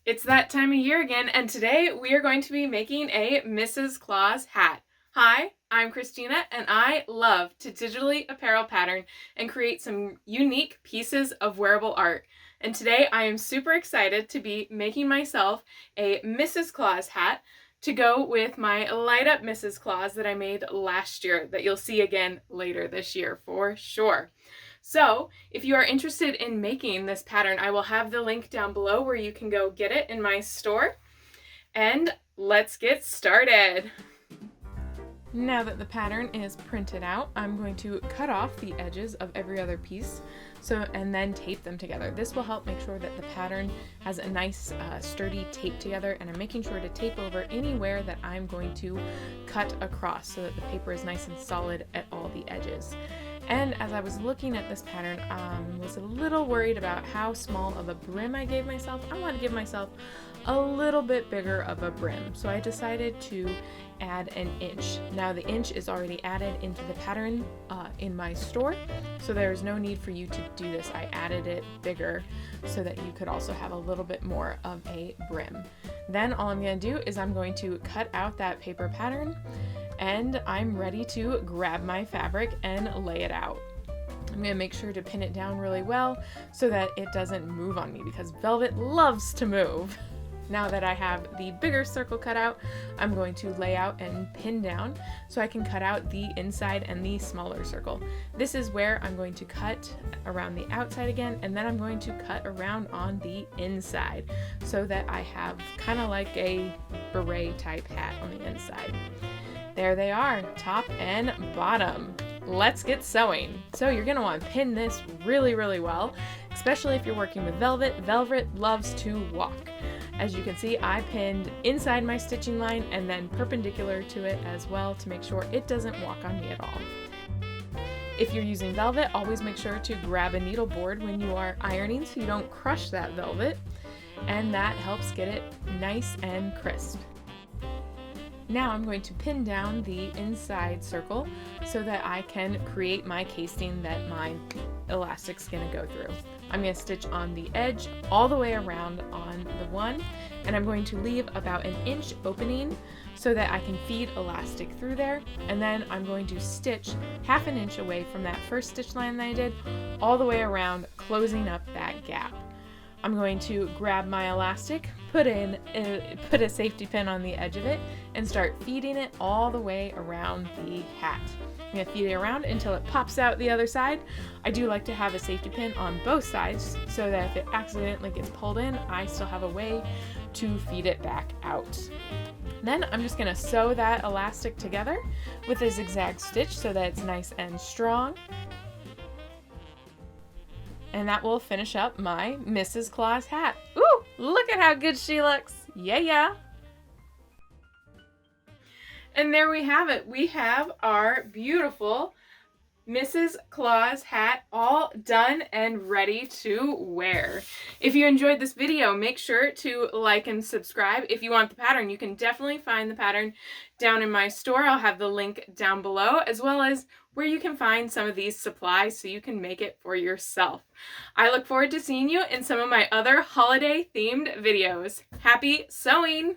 It's that time of year again, and today we are going to be making a Mrs. Claus hat. Hi, I'm Christina, and I love to digitally apparel pattern and create some unique pieces of wearable art. And today I am super excited to be making myself a Mrs. Claus hat to go with my light up Mrs. Claus that I made last year that you'll see again later this year for sure. So if you are interested in making this pattern, I will have the link down below where you can go get it in my store. And let's get started. Now that the pattern is printed out, I'm going to cut off the edges of every other piece and then tape them together. This will help make sure that the pattern has a nice sturdy tape together, and I'm making sure to tape over anywhere that I'm going to cut across so that the paper is nice and solid at all the edges. And as I was looking at this pattern, I was a little worried about how small of a brim I gave myself. I want to give myself a little bit bigger of a brim, so I decided to add an inch. Now the inch is already added into the pattern in my store, so there's no need for you to do this. I added it bigger so that you could also have a little bit more of a brim. Then all I'm going to do is I'm going to cut out that paper pattern, and I'm ready to grab my fabric and lay it out. I'm going to make sure to pin it down really well so that it doesn't move on me, because velvet loves to move. Now that I have the bigger circle cut out, I'm going to lay out and pin down so I can cut out the inside and the smaller circle. This is where I'm going to cut around the outside again, and then I'm going to cut around on the inside so that I have kind of like a beret type hat on the inside. There they are, top and bottom. Let's get sewing. So you're gonna want to pin this really, really well, especially if you're working with velvet. Velvet loves to walk. As you can see, I pinned inside my stitching line and then perpendicular to it as well to make sure it doesn't walk on me at all. If you're using velvet, always make sure to grab a needle board when you are ironing so you don't crush that velvet, and that helps get it nice and crisp. Now I'm going to pin down the inside circle so that I can create my casing that my elastic's going to go through. I'm going to stitch on the edge all the way around on the one, and I'm going to leave about an inch opening so that I can feed elastic through there, and then I'm going to stitch half an inch away from that first stitch line that I did all the way around, closing up that gap. I'm going to grab my elastic, put a safety pin on the edge of it, and start feeding it all the way around the hat. I'm going to feed it around until it pops out the other side. I do like to have a safety pin on both sides so that if it accidentally gets pulled in, I still have a way to feed it back out. Then I'm just going to sew that elastic together with a zigzag stitch so that it's nice and strong. And that will finish up my Mrs. Claus hat. Ooh, look at how good she looks. Yeah. And there we have it. We have our beautiful Mrs. Claus hat all done and ready to wear. If you enjoyed this video, make sure to like and subscribe. If you want the pattern, you can definitely find the pattern down in my store. I'll have the link down below, as well as where you can find some of these supplies so you can make it for yourself. I look forward to seeing you in some of my other holiday themed videos. Happy sewing!